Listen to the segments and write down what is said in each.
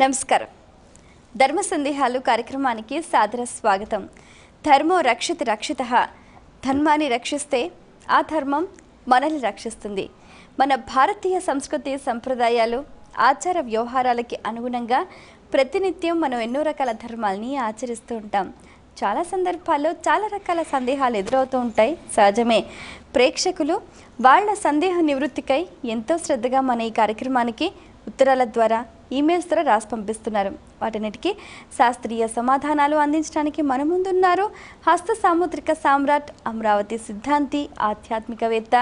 నమస్కారం. ధర్మ సందేహాలు కార్యక్రమానికి సాదర స్వాగతం. ధర్మో రక్షతి రక్షితః. ధర్మాన్ని రక్షిస్తే ఆ ధర్మం మనల్ని రక్షిస్తుంది. మన భారతీయ సంస్కృతి సంప్రదాయాలు ఆచార వ్యవహారాలకి అనుగుణంగా ప్రతినిత్యం మనం ఎన్నో రకాల ధర్మాలని ఆచరిస్తూ ఉంటాం. చాలా సందర్భాల్లో చాలా రకాల సందేహాలు ఎదురవుతూ ఉంటాయి, సహజమే. ప్రేక్షకులు వాళ్ళ సందేహ నివృత్తికై ఎంతో శ్రద్ధగా మన ఈ కార్యక్రమానికి ఉత్తరాల ద్వారా, ఈమెయిల్స్ ద్వారా రాసి పంపిస్తున్నారు. వాటన్నిటికీ శాస్త్రీయ సమాధానాలు అందించడానికి మన ముందున్నారు హస్త సాముద్రిక సామ్రాట్, అమరావతి సిద్ధాంతి, ఆధ్యాత్మికవేత్త,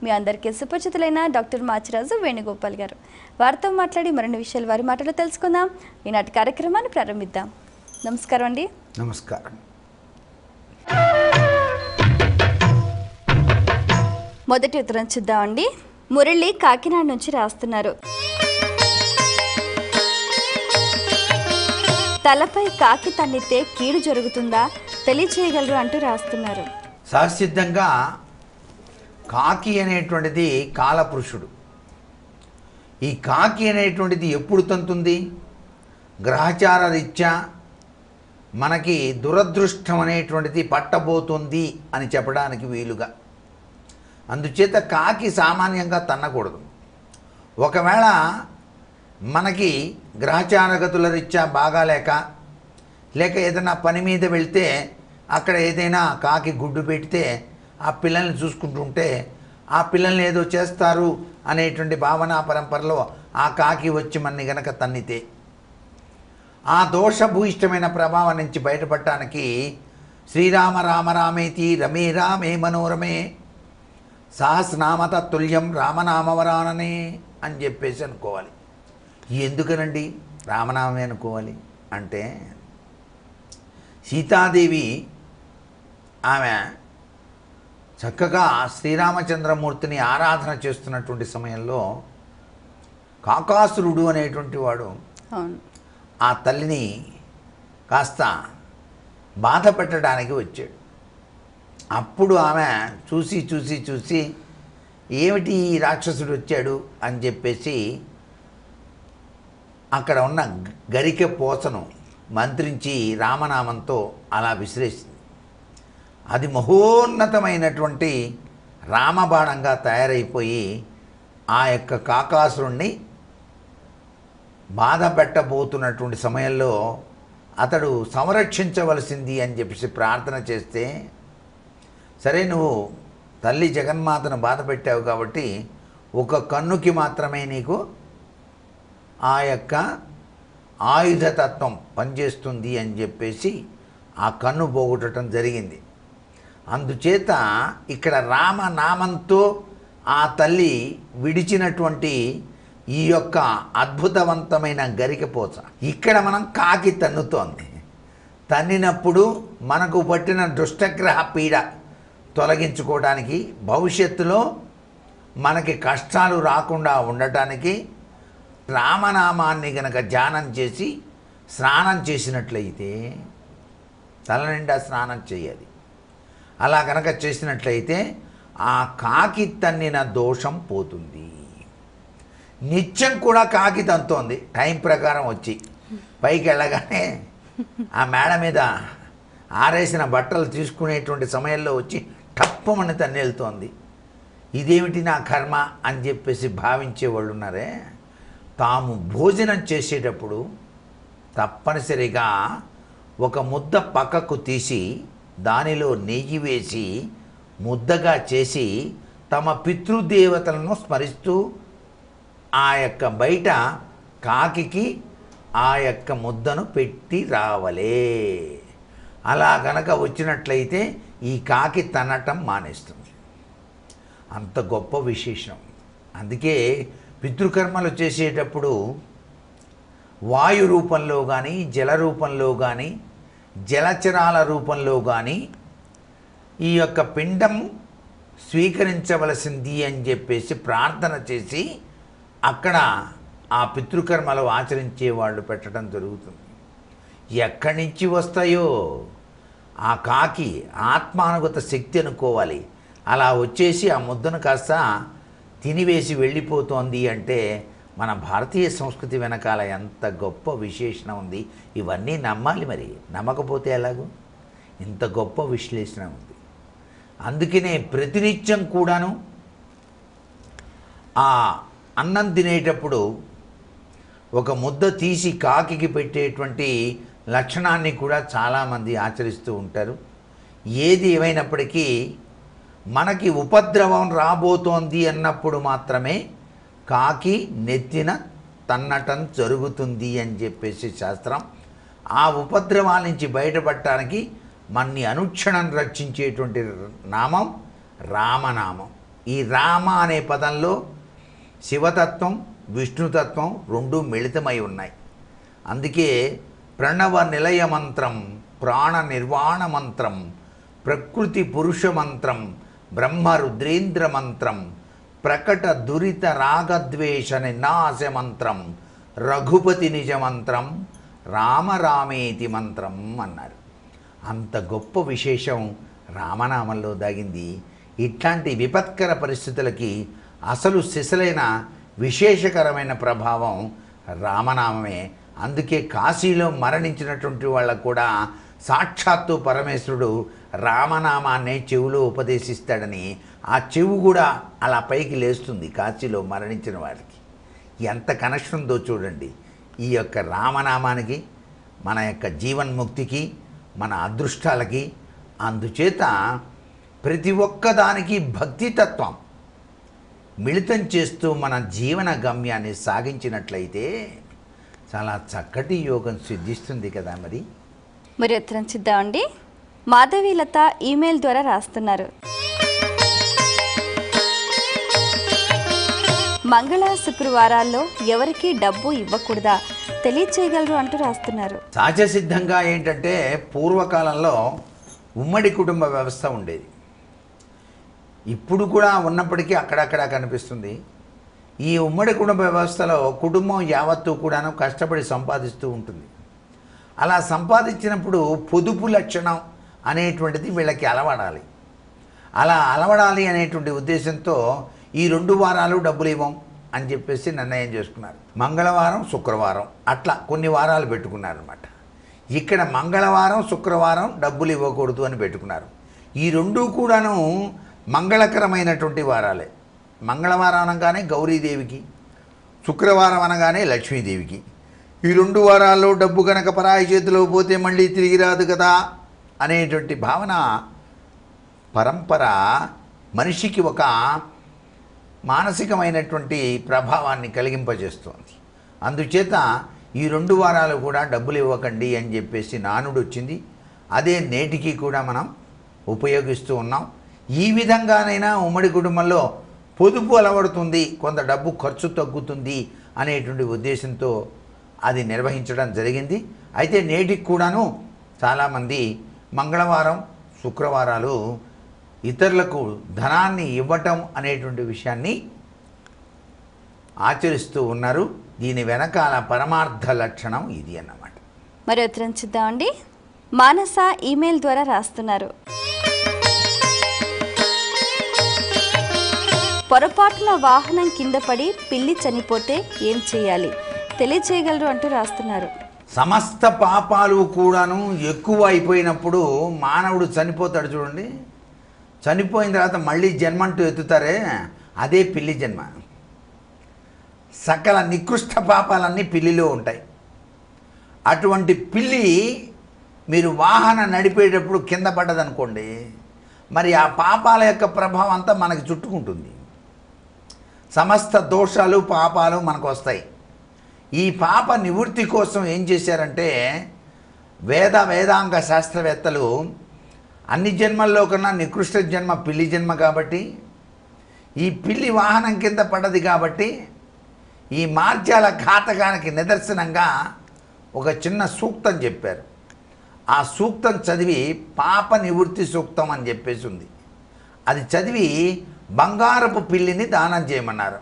మీ అందరికీ సుపరిచితులైన డాక్టర్ మాచిరాజు వేణుగోపాల్ గారు. వారితో మాట్లాడి మరిన్ని విషయాలు వారి మాటలో తెలుసుకుందాం. ఈనాటి కార్యక్రమాన్ని ప్రారంభిద్దాం. నమస్కారం అండి. నమస్కారం. మొదటి ఉత్తరం చూద్దామండి. మురళి కాకినాడ నుంచి రాస్తున్నారు. తలపై కాకి తన్నితే కీడు జరుగుతుందా తెలియచేయగలరు అంటూ రాస్తున్నారు. సహసిద్ధంగా కాకి అనేటువంటిది కాలపురుషుడు. ఈ కాకి అనేటువంటిది ఎప్పుడు తంతుంది? గ్రహచార రీత్యా మనకి దురదృష్టం అనేటువంటిది పట్టబోతుంది అని చెప్పడానికి వీలుగా. అందుచేత కాకి సామాన్యంగా తన్నకూడదు. ఒకవేళ మనకి గ్రహచారగతుల రీత్యా బాగాలేక, లేక ఏదైనా పని మీద వెళ్తే అక్కడ ఏదైనా కాకి గుడ్డు పెడితే ఆ పిల్లల్ని చూసుకుంటుంటే ఆ పిల్లల్ని ఏదో చేస్తారు అనేటువంటి భావనా పరంపరలో ఆ కాకి వచ్చి మనని గనక తన్నితే, ఆ దోషభూయిష్టమైన ప్రభావం నుంచి బయటపడటానికి శ్రీరామ రామ రామేతి రమే రామే మనోరమే సహస్రనామత తుల్యం రామనామవరాననే అని చెప్పేసి అనుకోవాలి. ఎందుకనండి రామనామే అనుకోవాలి అంటే, సీతాదేవి ఆమె చక్కగా శ్రీరామచంద్రమూర్తిని ఆరాధన చేస్తున్నటువంటి సమయంలో కాకాసురుడు అనేటువంటి వాడు ఆ తల్లిని కాస్త బాధ పెట్టడానికి వచ్చాడు. అప్పుడు ఆమె చూసి ఏమిటి ఈ రాక్షసుడు వచ్చాడు అని చెప్పేసి అక్కడ ఉన్న గరికె పోసను మంత్రించి రామనామంతో అలా విసిరేసింది. అది మహోన్నతమైనటువంటి రామబాణంగా తయారైపోయి ఆ యొక్క కాకాసురుణ్ణి బాధ పెట్టబోతున్నటువంటి సమయంలో అతడు సంరక్షించవలసింది అని చెప్పేసి ప్రార్థన చేస్తే, సరే నువ్వు తల్లి జగన్మాతను బాధ పెట్టావు కాబట్టి ఒక కన్నుకి మాత్రమే నీకు ఆ యొక్క ఆయుధతత్వం పనిచేస్తుంది అని చెప్పేసి ఆ కన్ను పోగొట్టడం జరిగింది. అందుచేత ఇక్కడ రామనామంతో ఆ తల్లి విడిచినటువంటి ఈ యొక్క అద్భుతవంతమైన గరికపోచ ఇక్కడ మనం కాకి తన్నుతోంది. తన్నినప్పుడు మనకు పట్టిన దుష్టగ్రహ పీడ తొలగించుకోవడానికి, భవిష్యత్తులో మనకి కష్టాలు రాకుండా ఉండటానికి రామనామాన్ని గనక ధ్యానం చేసి స్నానం చేసినట్లయితే, తల నిండా స్నానం చేయాలి. అలా కనుక చేసినట్లయితే ఆ కాకి తన్నిన దోషం పోతుంది. నిత్యం కూడా కాకి తంతోంది టైం ప్రకారం వచ్చి పైకి వెళ్ళగానే ఆ మేడ మీద ఆరేసిన బట్టలు తీసుకునేటువంటి సమయంలో వచ్చి టప్పమని తన్ని వెళ్తోంది. ఇదేమిటి నా కర్మ అని చెప్పేసి భావించేవాళ్ళు ఉన్నారే, తాము భోజనం చేసేటప్పుడు తప్పనిసరిగా ఒక ముద్ద పక్కకు తీసి దానిలో నెయ్యి వేసి ముద్దగా చేసి తమ పితృదేవతలను స్మరిస్తూ ఆ యొక్క బయట కాకికి ఆ యొక్క ముద్దను పెట్టి రావలే. అలా గనక వచ్చినట్లయితే ఈ కాకి తనటం మానేస్తుంది. అంత గొప్ప విశేషం. అందుకే పితృకర్మలు చేసేటప్పుడు వాయు రూపంలో కానీ, జల రూపంలో కానీ, జలచరాల రూపంలో కానీ ఈ యొక్క పిండం స్వీకరించవలసింది అని చెప్పేసి ప్రార్థన చేసి అక్కడ ఆ పితృకర్మలు ఆచరించే వాళ్ళు పెట్టడం జరుగుతుంది. ఎక్కడి నుంచి వస్తాయో ఆ కాకి ఆత్మానుగత శక్తి అనుకోవాలి. అలా వచ్చేసి ఆ ముద్దను కాస్త తినివేసి వెళ్ళిపోతోంది అంటే మన భారతీయ సంస్కృతి వెనకాల ఎంత గొప్ప విశేషణ ఉంది. ఇవన్నీ నమ్మాలి, మరి నమ్మకపోతే ఎలాగో. ఇంత గొప్ప విశ్లేషణ ఉంది. అందుకనే ప్రతినిత్యం కూడాను ఆ అన్నం తినేటప్పుడు ఒక ముద్ద తీసి కాకికి పెట్టేటువంటి లక్షణాన్ని కూడా చాలామంది ఆచరిస్తూ ఉంటారు. ఏది ఏమైనప్పటికీ మనకి ఉపద్రవం రాబోతోంది అన్నప్పుడు మాత్రమే కాకి నెత్తిన తన్నటం జరుగుతుంది అని చెప్పేసి శాస్త్రం. ఆ ఉపద్రవాల నుంచి బయటపడటానికి మన్ని అనుక్షణం రక్షించేటువంటి నామం రామనామం. ఈ రామ అనే పదంలో శివతత్వం, విష్ణుతత్వం రెండు మిళితమై ఉన్నాయి. అందుకే ప్రణవ నిలయ మంత్రం, ప్రాణ నిర్వాణ మంత్రం, ప్రకృతి పురుష మంత్రం, బ్రహ్మ రుద్రేంద్ర మంత్రం, ప్రకట దురిత రాగద్వేష నినాశ మంత్రం, రఘుపతి నిజ మంత్రం, రామరామేతి మంత్రం అన్నారు. అంత గొప్ప విశేషం రామనామంలో దాగింది. ఇట్లాంటి విపత్కర పరిస్థితులకి అసలు సిసలైన విశేషకరమైన ప్రభావం రామనామమే. అందుకే కాశీలో మరణించినటువంటి వాళ్ళకు కూడా సాక్షాత్తు పరమేశ్వరుడు రామనామాన్నే చెవులో ఉపదేశిస్తాడని, ఆ చెవు కూడా అలా పైకి లేస్తుంది కాశీలో మరణించిన వారికి. ఎంత కనెక్షన్ ఉందో చూడండి ఈ యొక్క రామనామానికి, మన యొక్క జీవన్ముక్తికి, మన అదృష్టాలకి. అందుచేత ప్రతి ఒక్కదానికి భక్తితత్వం మిళితం చేస్తూ మన జీవన గమ్యాన్ని సాగించినట్లయితే చాలా చక్కటి యోగం సిద్ధిస్తుంది కదా. మరి ఉత్తరం చూద్దామండి. మాధవీలత ఈమెయిల్ ద్వారా రాస్తున్నారు. మంగళ శుక్రవారాల్లో ఎవరికి డబ్బు ఇవ్వకూడదా, తెలియచేయగలరు అంటూ రాస్తున్నారు. సహజసిద్ధంగా ఏంటంటే పూర్వకాలంలో ఉమ్మడి కుటుంబ వ్యవస్థ ఉండేది. ఇప్పుడు కూడా ఉన్నప్పటికీ అక్కడక్కడ కనిపిస్తుంది. ఈ ఉమ్మడి కుటుంబ వ్యవస్థలో కుటుంబం యావత్తు కూడాను కష్టపడి సంపాదిస్తూ ఉంటుంది. అలా సంపాదించినప్పుడు పొదుపు లక్షణం అనేటువంటిది వీళ్ళకి అలవడాలి. అలా అలవడాలి అనేటువంటి ఉద్దేశంతో ఈ 2 వారాలు డబ్బులు ఇవ్వం అని చెప్పేసి నిర్ణయం చేసుకున్నారు. మంగళవారం, శుక్రవారం అట్లా కొన్ని వారాలు పెట్టుకున్నారన్నమాట. ఇక్కడ మంగళవారం, శుక్రవారం డబ్బులు ఇవ్వకూడదు అని పెట్టుకున్నారు. ఈ 2 కూడాను మంగళకరమైనటువంటి వారాలే. మంగళవారం అనగానే గౌరీదేవికి, శుక్రవారం అనగానే లక్ష్మీదేవికి. ఈ 2 వారాల్లో డబ్బు కనుక పరాయి చేతిలో పోతే మళ్ళీ తిరిగి రాదు కదా అనేటువంటి భావన పరంపర మనిషికి ఒక మానసికమైనటువంటి ప్రభావాన్ని కలిగింపజేస్తుంది. అందుచేత ఈ 2 వారాలు కూడా డబ్బులు ఇవ్వకండి అని చెప్పేసి నానుడు వచ్చింది. అదే నేటికి కూడా మనం ఉపయోగిస్తూ ఉన్నాం. ఈ విధంగానైనా ఉమ్మడి కుటుంబంలో పొదుపు అలవడుతుంది, కొంత డబ్బు ఖర్చు తగ్గుతుంది అనేటువంటి ఉద్దేశంతో అది నిర్వహించడం జరిగింది. అయితే నేటికి కూడాను చాలామంది మంగళవారం, శుక్రవారాలు ఇతరులకు ధనాన్ని ఇవ్వటం అనేటువంటి విషయాన్ని ఆచరిస్తూ ఉన్నారు. దీని వెనకాల పరమార్థ లక్షణం ఇది అన్నమాట. మరి ఉత్తరం చూద్దామండి. మానస ఈమెయిల్ ద్వారా రాస్తున్నారు. పొరపాటున వాహనం కింద పడి పిల్లి చనిపోతే ఏం చేయాలి, తెలియచేయగలరు అంటూ రాస్తున్నారు. సమస్త పాపాలు కూడాను ఎక్కువ అయిపోయినప్పుడు మానవుడు చనిపోతాడు చూడండి. చనిపోయిన తర్వాత మళ్ళీ జన్మంటూ ఎత్తుతారే, అదే పిల్లి జన్మ. సకల నికృష్ట పాపాలన్నీ పిల్లిలో ఉంటాయి. అటువంటి పిల్లి మీరు వాహనం నడిపేటప్పుడు కింద పడ్డదనుకోండి, మరి ఆ పాపాల యొక్క ప్రభావం అంతా మనకి చుట్టుకుంటుంది. సమస్త దోషాలు, పాపాలు మనకు వస్తాయి. ఈ పాప నివృత్తి కోసం ఏం చేశారంటే వేదాంగ శాస్త్రవేత్తలు అన్ని జన్మల్లో కన్నా నికృష్ట జన్మ పిల్లి జన్మ కాబట్టి, ఈ పిల్లి వాహనం కింద పడ్డది కాబట్టి ఈ మార్జాల ఘాతకానికి నిదర్శనంగా ఒక చిన్న సూక్తం చెప్పారు. ఆ సూక్తం చదివి పాప నివృత్తి సూక్తం అని చెప్పేసి ఉంది. అది చదివి బంగారపు పిల్లిని దానం చేయమన్నారు.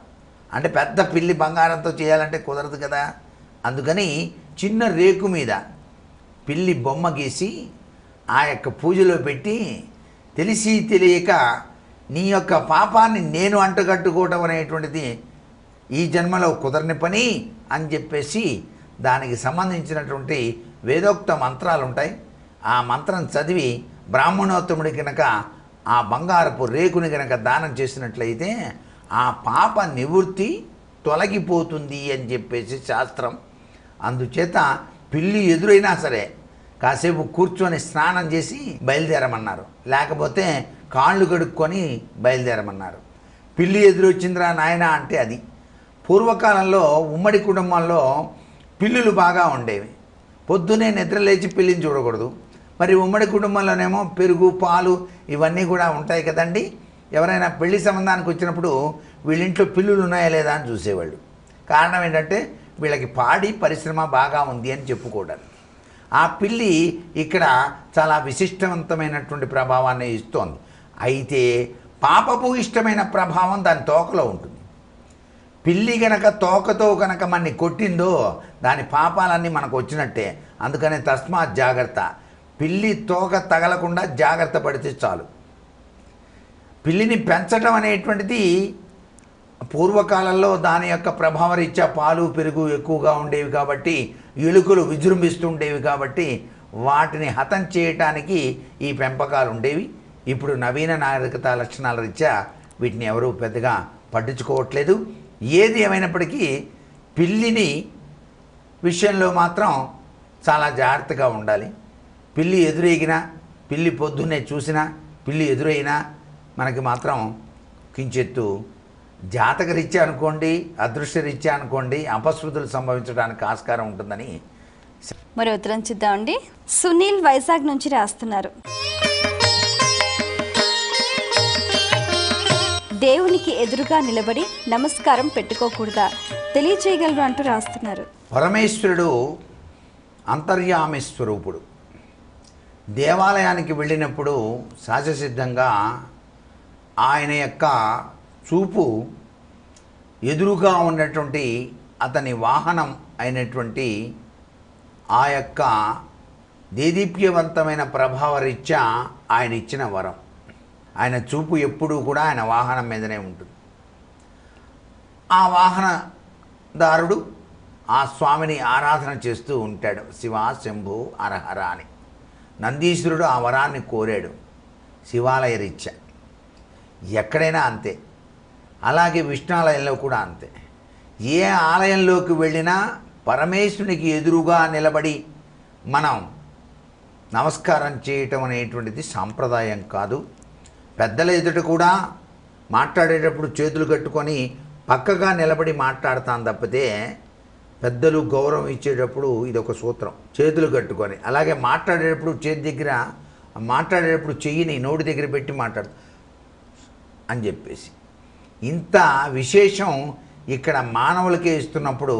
అంటే పెద్ద పిల్లి బంగారంతో చేయాలంటే కుదరదు కదా. అందుకని చిన్న రేకు మీద పిల్లి బొమ్మ గీసి ఆ యొక్క పూజలో పెట్టి, తెలిసి తెలియక నీ యొక్క పాపాన్ని నేను అంటగట్టుకోవటం అనేటువంటిది ఈ జన్మలో కుదరని పని అని చెప్పేసి దానికి సంబంధించినటువంటి వేదోక్త మంత్రాలు ఉంటాయి. ఆ మంత్రం చదివి బ్రాహ్మణోత్తముడి కనుక ఆ బంగారపు రేకుని కనుక దానం చేసినట్లయితే ఆ పాప నివృత్తి తొలగిపోతుంది అని చెప్పేసి శాస్త్రం. అందుచేత పిల్లి ఎదురైనా సరే కాసేపు కూర్చొని స్నానం చేసి బయలుదేరమన్నారు, లేకపోతే కాళ్ళు కడుక్కొని బయలుదేరమన్నారు. పిల్లి ఎదురొచ్చిందిరా నాయన అంటే అది. పూర్వకాలంలో ఉమ్మడి కుటుంబంలో పిల్లులు బాగా ఉండేవి. పొద్దునే నిద్ర లేచి పిల్లిని చూడకూడదు. మరి ఉమ్మడి కుటుంబంలోనేమో పెరుగు పాలు ఇవన్నీ కూడా ఉంటాయి కదండి. ఎవరైనా పెళ్లి సంబంధానికి వచ్చినప్పుడు వీళ్ళింట్లో పిల్లులు ఉన్నాయా లేదా అని చూసేవాళ్ళు. కారణం ఏంటంటే వీళ్ళకి పాడి పరిశ్రమ బాగా ఉంది అని చెప్పుకోవడానికి. ఆ పిల్లి ఇక్కడ చాలా విశిష్టవంతమైనటువంటి ప్రభావాన్ని ఇస్తోంది. అయితే పాపపు ఇష్టమైన ప్రభావం దాని తోకలో ఉంటుంది. పిల్లి గనక తోకతో కనుక మనని కొట్టిందో దాని పాపాలన్నీ మనకు వచ్చినట్టే. అందుకనే తస్మాత్ జాగ్రత్త. పిల్లి తోక తగలకుండా జాగ్రత్త పడితే చాలు. పిల్లిని పెంచడం అనేటువంటిది పూర్వకాలంలో దాని యొక్క ప్రభావ రీత్యా పాలు పెరుగు ఎక్కువగా ఉండేవి కాబట్టి, ఎలుకలు విజృంభిస్తుండేవి కాబట్టి వాటిని హతం చేయటానికి ఈ పెంపకాలు ఉండేవి. ఇప్పుడు నవీన నాగరికత లక్షణాల రీత్యా వీటిని ఎవరూ పెద్దగా పట్టించుకోవట్లేదు. ఏది ఏమైనప్పటికీ పిల్లిని విషయంలో మాత్రం చాలా జాగ్రత్తగా ఉండాలి. పిల్లి ఎదురెగినా, పిల్లి పొద్దున్నే చూసినా, పిల్లి ఎదురైనా మనకి మాత్రం కించెత్తు జాతకరీత్యా అనుకోండి, అదృష్టరీత్యా అనుకోండి, అపశృతులు సంభవించడానికి ఆస్కారం ఉంటుందని. మరి ఉత్తరం చూద్దామండి. సునీల్ వైజాగ్ నుంచి రాస్తున్నారు. దేవునికి ఎదురుగా నిలబడి నమస్కారం పెట్టుకోకూడదా, తెలియచేయగలరు అంటూ రాస్తున్నారు. పరమేశ్వరుడు అంతర్యామి స్వరూపుడు. దేవాలయానికి వెళ్ళినప్పుడు సహజసిద్ధంగా ఆయన యొక్క చూపు ఎదురుగా ఉన్నటువంటి అతని వాహనం అయినటువంటి ఆ యొక్క దేదీప్యవంతమైన ప్రభావరీత్యా ఆయన ఇచ్చిన వరం. ఆయన చూపు ఎప్పుడూ కూడా ఆయన వాహనం మీదనే ఉంటుంది. ఆ వాహనదారుడు ఆ స్వామిని ఆరాధన చేస్తూ ఉంటాడు. శివ శంభు హరహర అని. నందీశ్వరుడు ఆ వరాన్ని కోరాడు శివాలయ రీత్యా. ఎక్కడైనా అంతే. అలాగే విష్ణాలయంలో కూడా అంతే. ఏ ఆలయంలోకి వెళ్ళినా పరమేశ్వరునికి ఎదురుగా నిలబడి మనం నమస్కారం చేయటం అనేటువంటిది సాంప్రదాయం కాదు. పెద్దల ఎదుట కూడా మాట్లాడేటప్పుడు చేతులు కట్టుకొని పక్కగా నిలబడి మాట్లాడతాం తప్పితే, పెద్దలు గౌరవం ఇచ్చేటప్పుడు ఇది ఒక సూత్రం, చేతులు కట్టుకొని. అలాగే మాట్లాడేటప్పుడు చేతి దగ్గర మాట్లాడేటప్పుడు చెయ్యిని నోటి దగ్గర పెట్టి మాట్లాడు అని చెప్పేసి. ఇంత విశేషం ఇక్కడ మానవులకే ఇస్తున్నప్పుడు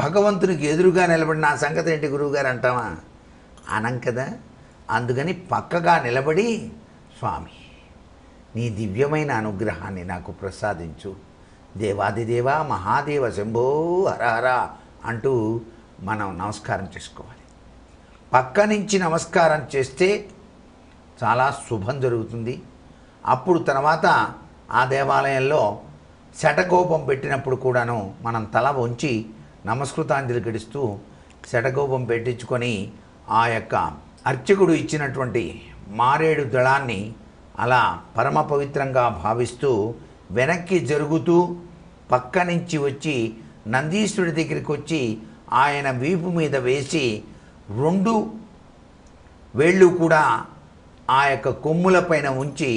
భగవంతునికి ఎదురుగా నిలబడి నా సంగతి ఏంటి గురువుగారు అంటామా? అనం కదా. అందుకని పక్కగా నిలబడి స్వామి నీ దివ్యమైన అనుగ్రహాన్ని నాకు ప్రసాదించు, దేవాదిదేవ మహాదేవ శంభో హరహర అంటూ మనం నమస్కారం చేసుకోవాలి. పక్క నుంచి నమస్కారం చేస్తే చాలా శుభం జరుగుతుంది. అప్పుడు తర్వాత ఆ దేవాలయంలో శటకోపం పెట్టినప్పుడు కూడాను మనం తల వంచి నమస్కృతాంజలి గడిస్తూ శటకోపం పెట్టించుకొని ఆ యొక్క అర్చకుడు ఇచ్చినటువంటి మారేడు దళాన్ని అలా పరమ పవిత్రంగా భావిస్తూ వెనక్కి జరుగుతూ పక్క నుంచి వచ్చి నందీశ్వరుడి దగ్గరికి వచ్చి ఆయన వీపు మీద వేసి 2 వేళ్ళు కూడా ఆ యొక్క కొమ్ముల పైన ఉంచి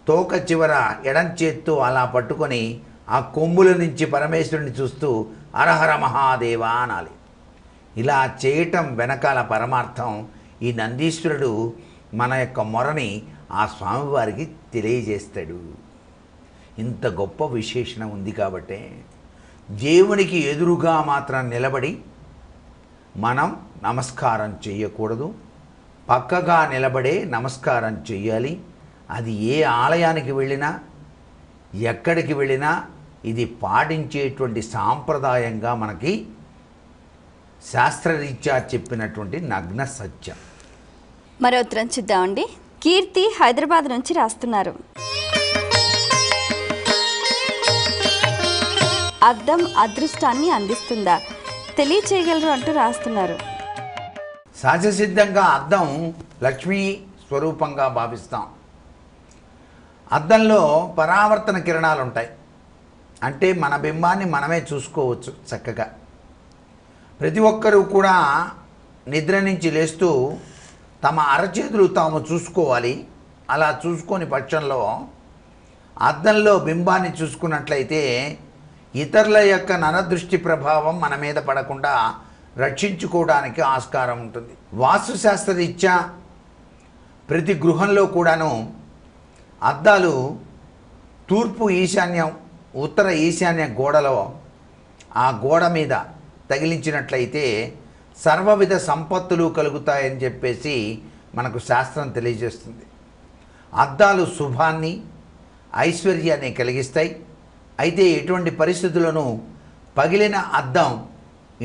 తోక చివర ఎడం చేత్తో అలా పట్టుకొని ఆ కొమ్ముల నుంచి పరమేశ్వరుని చూస్తూ హరహర మహాదేవ అనాలి. ఇలా చేయటం వెనకాల పరమార్థం ఈ నందీశ్వరుడు మన యొక్క మొరని ఆ స్వామివారికి తెలియజేస్తాడు. ఇంత గొప్ప విశేషణ ఉంది కాబట్టి దేవునికి ఎదురుగా మాత్రం నిలబడి మనం నమస్కారం చేయకూడదు. పక్కగా నిలబడే నమస్కారం చెయ్యాలి. అది ఏ ఆలయానికి వెళ్ళినా ఎక్కడికి వెళ్ళినా ఇది పాటించేటువంటి సాంప్రదాయంగా మనకి శాస్త్రరీత్యా చెప్పినటువంటి నగ్న సత్యం. మరో ఉత్తరం చూద్దామండి. కీర్తి హైదరాబాద్ నుంచి రాస్తున్నారు. అద్దం అదృష్టాన్ని అందిస్తుందా తెలియచేయగలరు అంటూ రాస్తున్నారు. సహజసిద్ధంగా అద్దం లక్ష్మీ స్వరూపంగా భావిస్తాం. అద్దంలో పరావర్తన కిరణాలు ఉంటాయి. అంటే మన బింబాన్ని మనమే చూసుకోవచ్చు చక్కగా. ప్రతి ఒక్కరూ కూడా నిద్ర నుంచి లేస్తూ తమ అరచేతులు తాము చూసుకోవాలి. అలా చూసుకొని పక్షంలో అద్దంలో బింబాన్ని చూసుకున్నట్లయితే ఇతరుల యొక్క నరదృష్టి ప్రభావం మన మీద పడకుండా రక్షించుకోవడానికి ఆస్కారం ఉంటుంది. వాస్తుశాస్త్రరీత్యా ప్రతి గృహంలో కూడాను అద్దాలు తూర్పు ఈశాన్యం, ఉత్తర ఈశాన్య గోడలో ఆ గోడ మీద తగిలించినట్లయితే సర్వవిధ సంపత్తులు కలుగుతాయని చెప్పేసి మనకు శాస్త్రం తెలియజేస్తుంది. అద్దాలు శుభాన్ని, ఐశ్వర్యాన్ని కలిగిస్తాయి. అయితే ఎటువంటి పరిస్థితులను పగిలిన అద్దం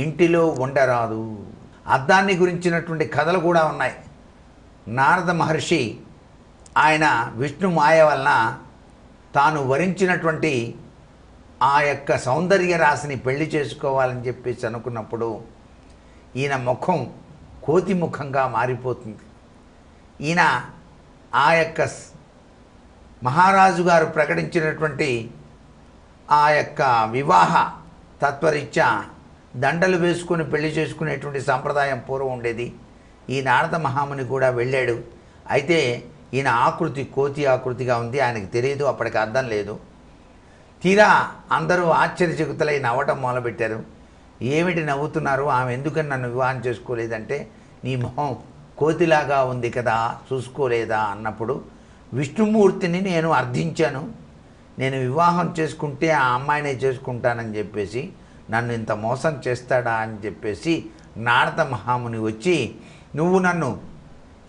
ఇంటిలో ఉండరాదు. అద్దాన్ని గురించినటువంటి కథలు కూడా ఉన్నాయి. నారద మహర్షి ఆయన విష్ణు మాయ వలన తాను వరించినటువంటి ఆ యొక్క సౌందర్య రాశిని పెళ్లి చేసుకోవాలని చెప్పేసి అనుకున్నప్పుడు ఈయన ముఖం కోతి ముఖంగా మారిపోతుంది. ఈయన ఆ యొక్క మహారాజు గారు ప్రకటించినటువంటి ఆ యొక్క వివాహ తత్వరీత్యా దండలు వేసుకొని పెళ్లి చేసుకునేటువంటి సాంప్రదాయం పూర్వం ఉండేది. ఈ నారద మహాముని కూడా వెళ్ళాడు. అయితే ఈయన ఆకృతి కోతి ఆకృతిగా ఉంది. ఆయనకు తెలియదు, అప్పటికి అర్థం లేదు. తీరా అందరూ ఆశ్చర్యచకితులై నవ్వటం మొదలుపెట్టారు. ఏమిటి నవ్వుతున్నారు, ఆమె ఎందుకని నన్ను వివాహం చేసుకోలేదంటే, నీ మొహం కోతిలాగా ఉంది కదా, చూసుకోలేదా అన్నప్పుడు విష్ణుమూర్తిని నేను అర్థించాను. నేను వివాహం చేసుకుంటే ఆ అమ్మాయినే చేసుకుంటానని చెప్పేసి నన్ను ఇంత మోసం చేస్తాడా అని చెప్పేసి నారద మహాముని వచ్చి, నువ్వు నన్ను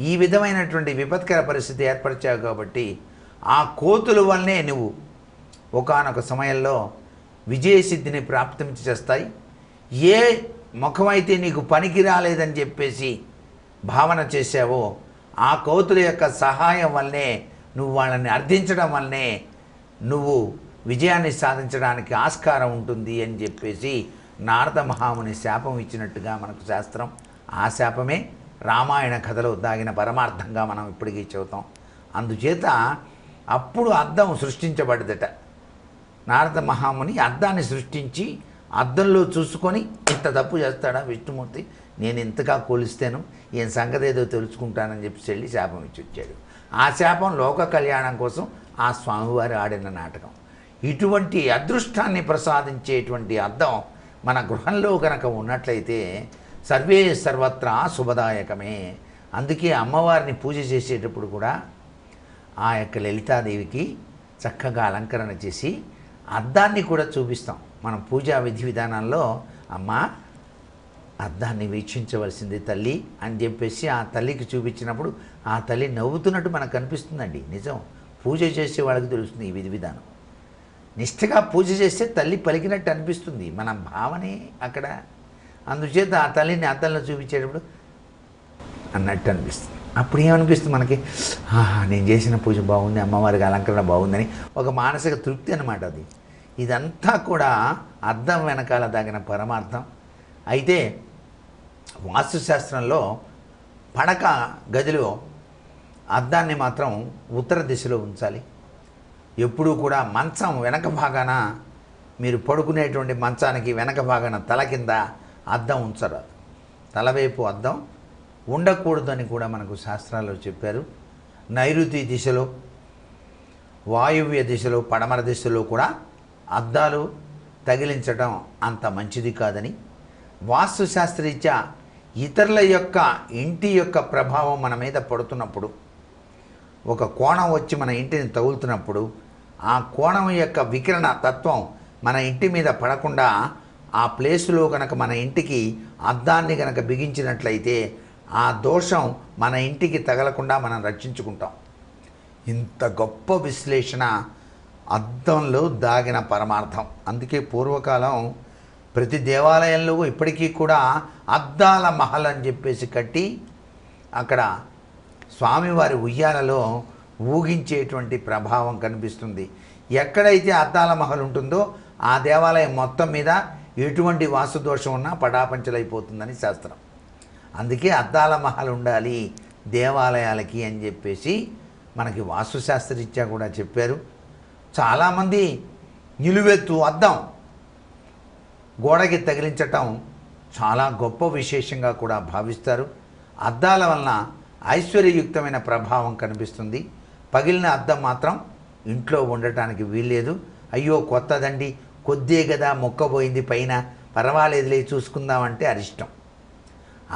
ఈ విధమైనటువంటి విపత్కర పరిస్థితి ఏర్పరిచావు కాబట్టి ఆ కోతుల వల్లనే నువ్వు ఒకానొక సమయంలో విజయసిద్ధిని ప్రాప్తించి చేస్తాయి. ఏ ముఖమైతే నీకు పనికి రాలేదని చెప్పేసి భావన చేశావో ఆ కోతుల యొక్క సహాయం వల్లనే, నువ్వు వాళ్ళని అర్థించడం వల్లనే నువ్వు విజయాన్ని సాధించడానికి ఆస్కారం ఉంటుంది అని చెప్పేసి నారద మహాముని శాపం ఇచ్చినట్టుగా మనకు శాస్త్రం. ఆ శాపమే రామాయణ కథలో దాగిన పరమార్థంగా మనం ఇప్పటికీ చెబుతాం. అందుచేత అప్పుడు అద్దం సృష్టించబడ్డదట. నారద మహాముని అద్దాన్ని సృష్టించి అద్దంలో చూసుకొని ఇంత తప్పు చేస్తాడా విష్ణుమూర్తి, నేను ఇంతగా కోలిస్తాను, ఈయన సంగతి ఏదో తెలుసుకుంటానని చెప్పి వెళ్ళి శాపం ఇచ్చి వచ్చాడు. ఆ శాపం లోక కళ్యాణం కోసం ఆ స్వామివారు ఆడిన నాటకం. ఇటువంటి అదృష్టాన్ని ప్రసాదించేటువంటి అద్దం మన గృహంలో కనుక ఉన్నట్లయితే సర్వే సర్వత్రా శుభదాయకమే. అందుకే అమ్మవారిని పూజ చేసేటప్పుడు కూడా ఆ యొక్క లలితాదేవికి చక్కగా అలంకరణ చేసి అద్దాన్ని కూడా చూపిస్తాం. మనం పూజా విధి విధానంలో అమ్మ అద్దాన్ని వీక్షించవలసింది తల్లి అని చెప్పేసి ఆ తల్లికి చూపించినప్పుడు ఆ తల్లి నవ్వుతున్నట్టు మనకు కనిపిస్తుందండి. నిజం, పూజ చేసే వాళ్ళకి తెలుస్తుంది ఈ విధి విధానం. నిష్ఠగా పూజ చేస్తే తల్లి పలికినట్టు అనిపిస్తుంది, మన భావనే అక్కడ. అందుచేత ఆ తల్లిని అద్దంలో చూపించేటప్పుడు అన్నట్టు అనిపిస్తుంది. అప్పుడు ఏమనిపిస్తుంది మనకి, నేను చేసిన పూజ బాగుంది, అమ్మవారికి అలంకరణ బాగుందని ఒక మానసిక తృప్తి అన్నమాట అది. ఇదంతా కూడా అద్దం వెనకాల దాగిన పరమార్థం. అయితే వాస్తుశాస్త్రంలో పడక గదిలో అద్దాన్ని మాత్రం ఉత్తర దిశలో ఉంచాలి. ఎప్పుడూ కూడా మంచం వెనక భాగాన, మీరు పడుకునేటువంటి మంచానికి వెనక భాగాన తల కింద అద్దం ఉంచరాదు. తలవైపు అద్దం ఉండకూడదని కూడా మనకు శాస్త్రాల్లో చెప్పారు. నైరుతి దిశలో, వాయువ్య దిశలో, పడమర దిశలో కూడా అద్దాలు తగిలించడం అంత మంచిది కాదని, వాస్తుశాస్త్రరీత్యా ఇతరుల యొక్క ఇంటి యొక్క ప్రభావం మన మీద పడుతున్నప్పుడు, ఒక కోణం వచ్చి మన ఇంటిని తగులుతున్నప్పుడు ఆ కోణం యొక్క వికిరణ తత్వం మన ఇంటి మీద పడకుండా ఆ ప్లేసులో కనుక మన ఇంటికి అద్దాన్ని కనుక బిగించినట్లయితే ఆ దోషం మన ఇంటికి తగలకుండా మనం రక్షించుకుంటాం. ఇంత గొప్ప విశ్లేషణ అద్దంలో దాగిన పరమార్థం. అందుకే పూర్వకాలం ప్రతి దేవాలయంలో ఇప్పటికీ కూడా అద్దాల మహల్ అని చెప్పేసి కట్టి అక్కడ స్వామివారి ఉయ్యాలలో ఊగించేటువంటి ప్రభావం కనిపిస్తుంది. ఎక్కడైతే అద్దాల మహల్ ఉంటుందో ఆ దేవాలయం మొత్తం మీద ఎటువంటి వాస్తుదోషం ఉన్నా పటాపంచలైపోతుందని శాస్త్రం. అందుకే అద్దాల మహల్ ఉండాలి దేవాలయాలకి అని చెప్పేసి మనకి వాస్తుశాస్త్రరీత్యా కూడా చెప్పారు. చాలామంది నిలువెత్తు అద్దం గోడకి తగిలించటం చాలా గొప్ప విశేషంగా కూడా భావిస్తారు. అద్దాల వలన ఐశ్వర్యయుక్తమైన ప్రభావం కనిపిస్తుంది. పగిలిన అద్దం మాత్రం ఇంట్లో ఉండటానికి వీల్లేదు. అయ్యో కొత్తదండి, కొద్దే కదా మొక్కబోయింది, పైన పర్వాలేదులే చూసుకుందామంటే అరిష్టం.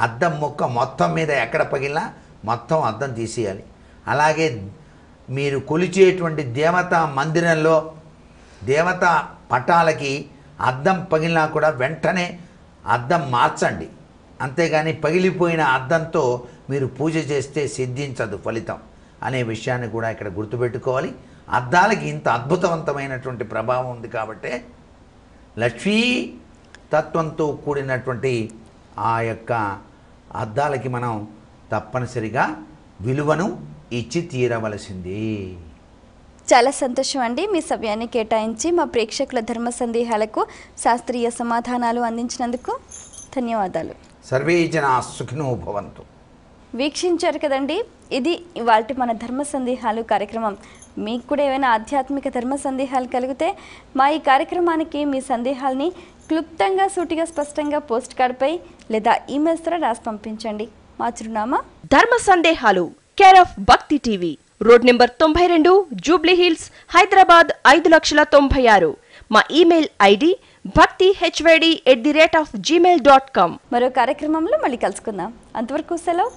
అద్దం మొక్క మొత్తం మీద ఎక్కడ పగిలినా మొత్తం అద్దం తీసేయాలి. అలాగే మీరు కొలిచేటువంటి దేవతా మందిరంలో దేవతా పటాలకి అద్దం పగిలినా కూడా వెంటనే అద్దం మార్చండి. అంతేగాని పగిలిపోయిన అద్దంతో మీరు పూజ చేస్తే సిద్ధించదు ఫలితం అనే విషయాన్ని కూడా ఇక్కడ గుర్తుపెట్టుకోవాలి. అద్దాలకి ఇంత అద్భుతవంతమైనటువంటి ప్రభావం ఉంది కాబట్టే లక్ష్మీ తత్వంతో కూడినటువంటి ఆ యొక్క అద్దాలకి మనం తప్పనిసరిగా విలువను ఇచ్చి తీరవలసింది. చాలా సంతోషం అండి, మీ సమయాన్ని కేటాయించి మా ప్రేక్షకుల ధర్మ సందేహాలకు శాస్త్రీయ సమాధానాలు అందించినందుకు ధన్యవాదాలు. సర్వే జనా సుఖినో భవంతు. వీక్షించారు కదండి, ఇది ఇవాల్టి మన ధర్మ సందేహాలు కార్యక్రమం. మీకు కూడా ఏమైనా ఆధ్యాత్మిక ధర్మ సందేహాలు కలిగితే మా ఈ కార్యక్రమానికి మీ సందేహాల్ని క్లుప్తంగా సూటిగా స్పష్టంగా పోస్ట్ కార్డ్పై లేదా ఈమెయిల్స్ ద్వారా రాసి పంపించండి. మా చిరునామా ధర్మ సందేహాలు, కేర్ ఆఫ్ భక్తి TV, road number 92, Jubilee hills, Hyderabad 5,96,000. మా ఈమెయిల్ ఐడి bhaktihyd@gmail.com. మరో కార్యక్రమంలో మళ్ళీ కలుసుకుందాం. అంతవరకు సెలవు.